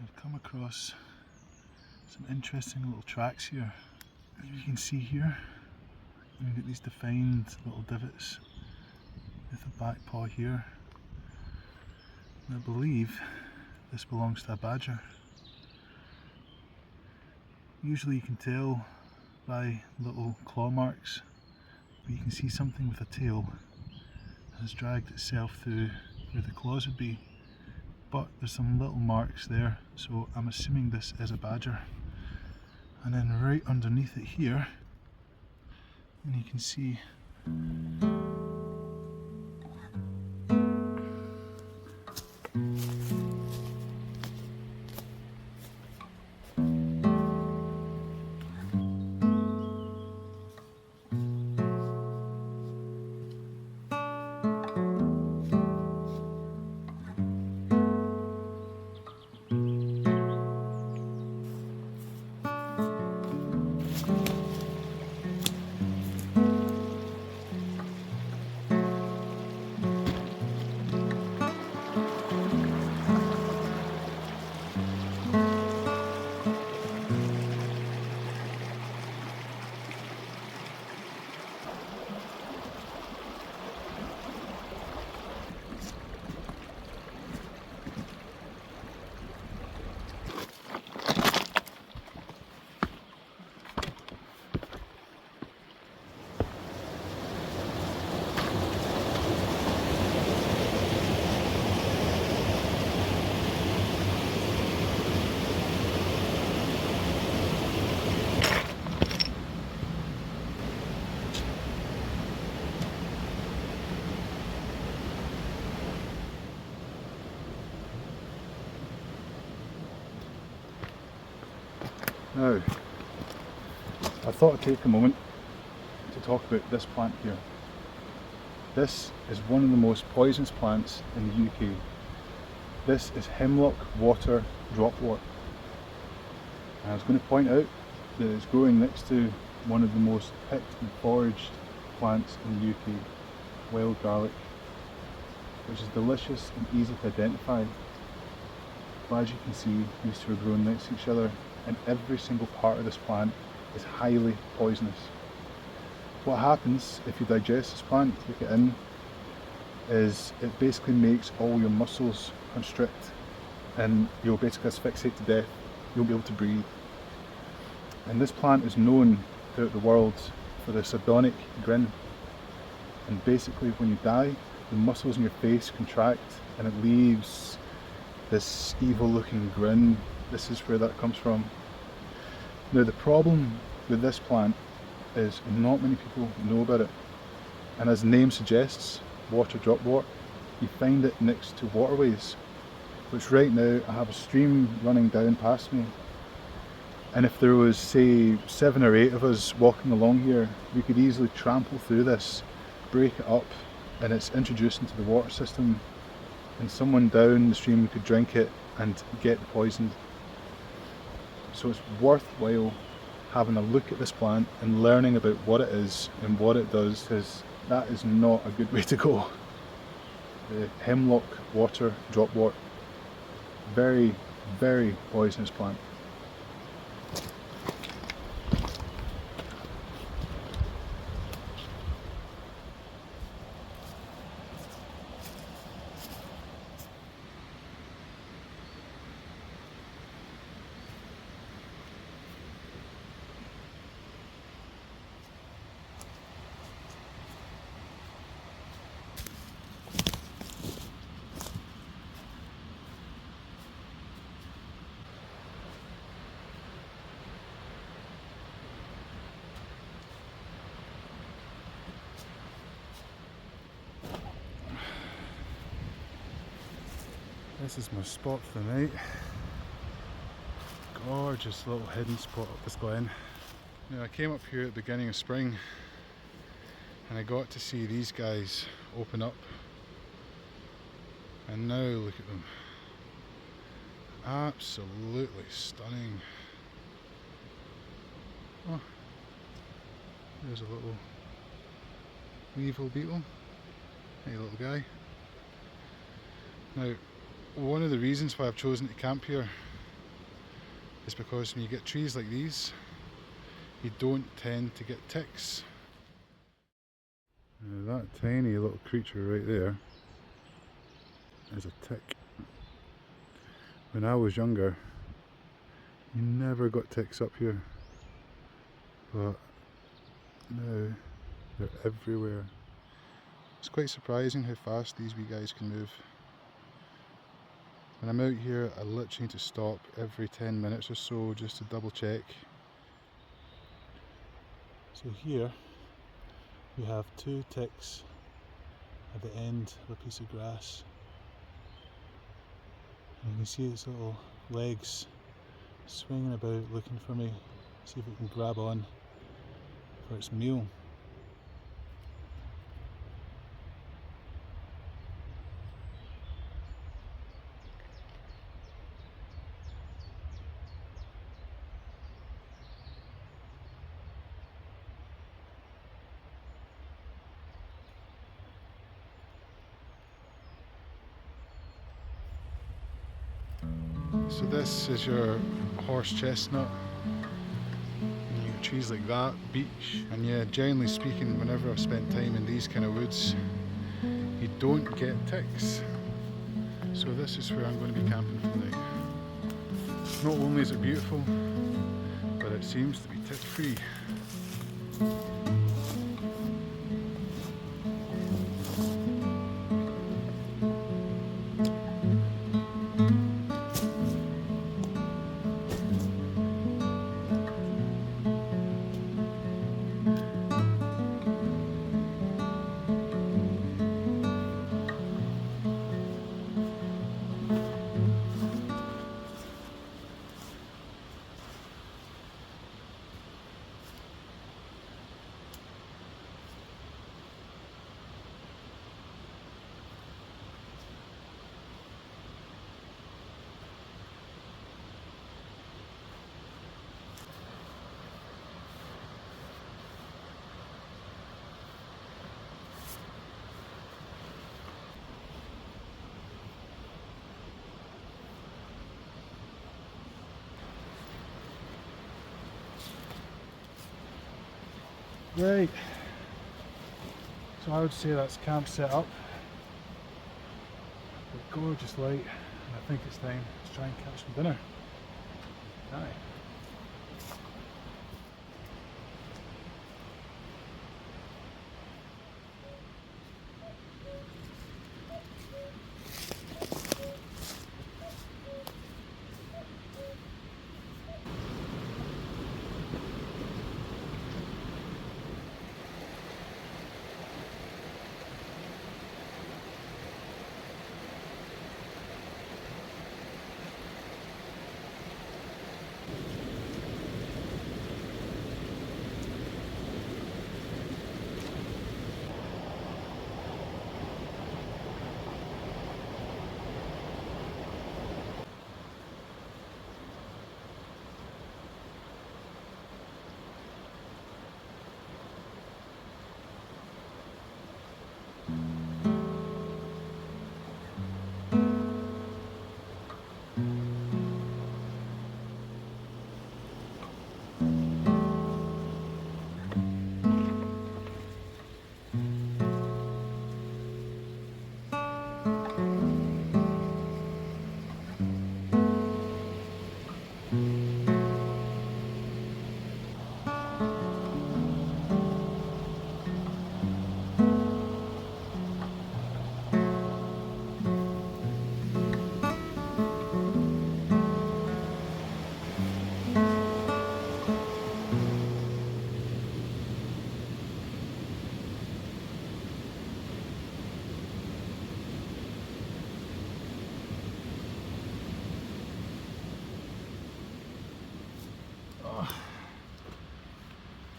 I've come across some interesting little tracks here. As you can see here, you've got these defined little divots with a back paw here. And I believe this belongs to a badger. Usually you can tell by little claw marks, but you can see something with a tail has dragged itself through where the claws would be. But there's some little marks there, so I'm assuming this is a badger. And then right underneath it here, and you can see now, I thought I'd take a moment to talk about this plant here. This is one of the most poisonous plants in the UK. This is hemlock water dropwort. And I was going to point out that it's growing next to one of the most picked and foraged plants in the UK, wild garlic, which is delicious and easy to identify. But as you can see, these two are growing next to each other, and every single part of this plant is highly poisonous. What happens if you digest this plant, take it in, is it basically makes all your muscles constrict and you'll basically asphyxiate to death. You won't be able to breathe. And this plant is known throughout the world for the sardonic grin. And basically when you die, the muscles in your face contract and it leaves this evil looking grin. This is where that comes from. Now the problem with this plant is not many people know about it. And as the name suggests, water dropwort, you find it next to waterways, which right now I have a stream running down past me. And if there was, say, 7 or 8 of us walking along here, we could easily trample through this, break it up, and it's introduced into the water system, and someone down the stream could drink it and get poisoned. So it's worthwhile having a look at this plant and learning about what it is and what it does, because that is not a good way to go. The hemlock water dropwort, very, very poisonous plant. This is my spot for the night. Gorgeous little hidden spot up this glen. Now I came up here at the beginning of spring and I got to see these guys open up, and now look at them. Absolutely stunning. Oh, there's a little weevil beetle. Hey little guy. Now, one of the reasons why I've chosen to camp here is because when you get trees like these, you don't tend to get ticks. Now that tiny little creature right there is a tick. When I was younger, you never got ticks up here, but now they're everywhere. It's quite surprising how fast these wee guys can move. When I'm out here, I literally need to stop every 10 minutes or so just to double check. So here we have 2 ticks at the end of a piece of grass. And you can see its little legs swinging about looking for me, see if it can grab on for its meal. So this is your horse chestnut, you get trees like that, beech, and yeah, generally speaking, whenever I've spent time in these kind of woods, you don't get ticks. So this is where I'm going to be camping for the night. Not only is it beautiful, but it seems to be tick free. Right, so I would say that's camp set up. But gorgeous light, and I think it's time to try and catch some dinner. Aye.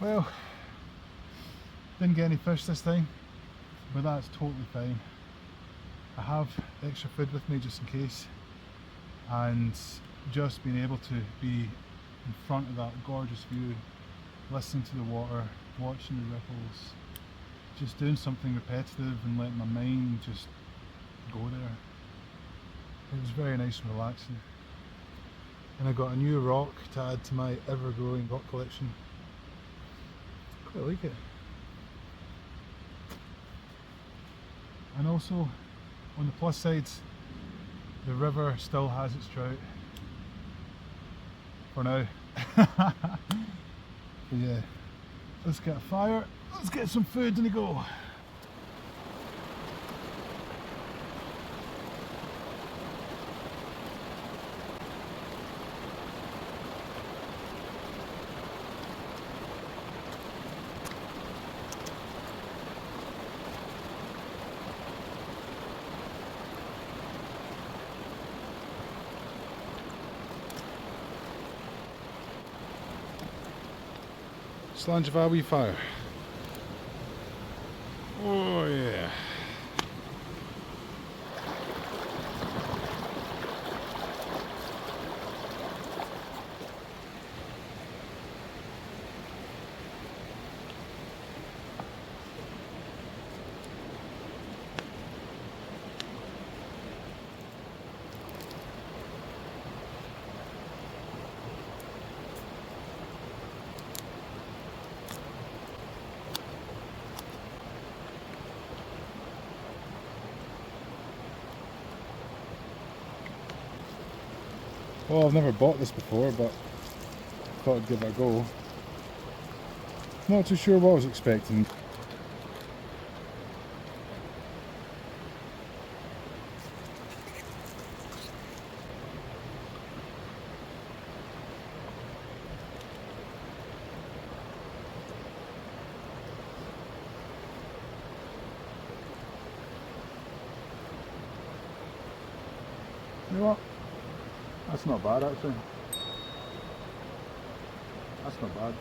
Well, didn't get any fish this time, but that's totally fine. I have extra food with me just in case, and just being able to be in front of that gorgeous view, listening to the water, watching the ripples, just doing something repetitive and letting my mind just go there. It was very nice and relaxing. And I got a new rock to add to my ever-growing rock collection. Quite like it. And also, on the plus side, the river still has its trout. For now. But yeah, let's get a fire, let's get some food and go. Slange of our wee fire. Oh yeah. Well, I've never bought this before, but thought I'd give it a go. Not too sure what I was expecting. You know what? That's not bad actually. That's not bad.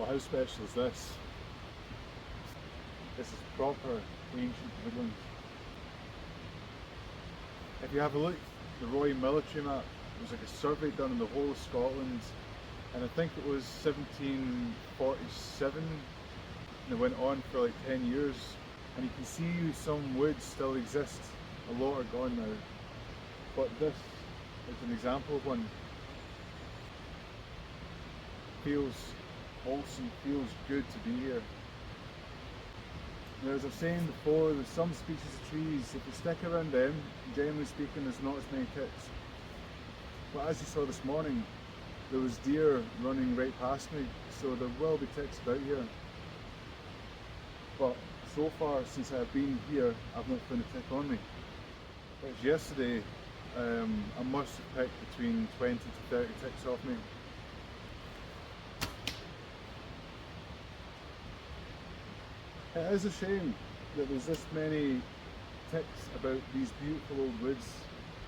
Well, how special is this? This is proper ancient woodland. If you have a look at the Royal Military map, it was like a survey done in the whole of Scotland, and I think it was 1747, and it went on for like 10 years, and you can see some woods still exist. A lot are gone now, but this is an example of one. Feels wholesome, feels good to be here. Now, as I've saying before, there's some species of trees, if you stick around them, generally speaking, there's not as many ticks. But as you saw this morning, there was deer running right past me, so there will be ticks about here. But so far, since I've been here, I've not found a tick on me. Whereas yesterday, I must have picked between 20 to 30 ticks off me. It is a shame that there's this many ticks about these beautiful old woods.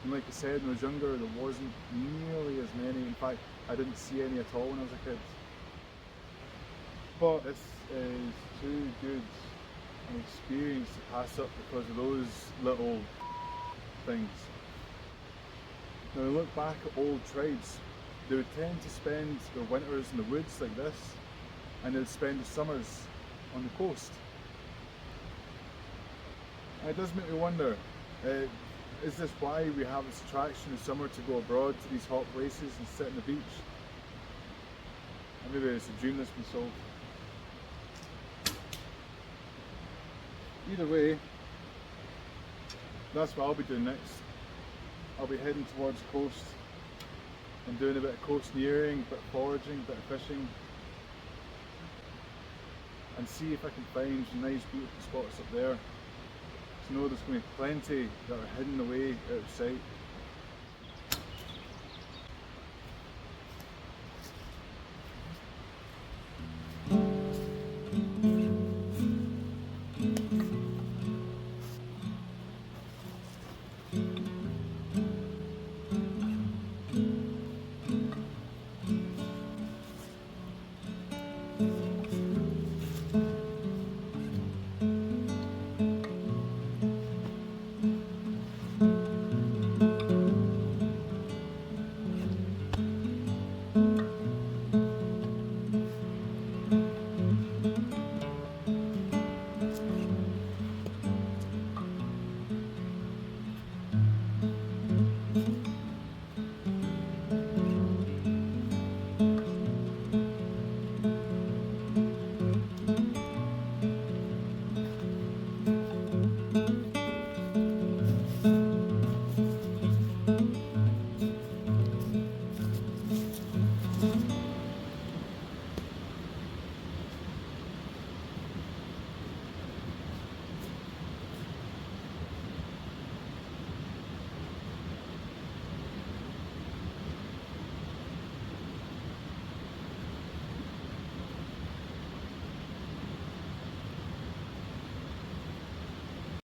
And like I said, when I was younger, there wasn't nearly as many. In fact, I didn't see any at all when I was a kid. But this is too good an experience to pass up because of those little things. Now, look back at old tribes. They would tend to spend their winters in the woods like this, and they would spend the summers on the coast. And it does make me wonder, is this why we have this attraction in summer to go abroad to these hot places and sit on the beach? Or maybe it's a dream that's been sold. Either way, that's what I'll be doing next. I'll be heading towards the coast and doing a bit of coast nearing, a bit of foraging, a bit of fishing, and see if I can find some nice beautiful spots up there. So I know there's going to be plenty that are hidden away out of sight.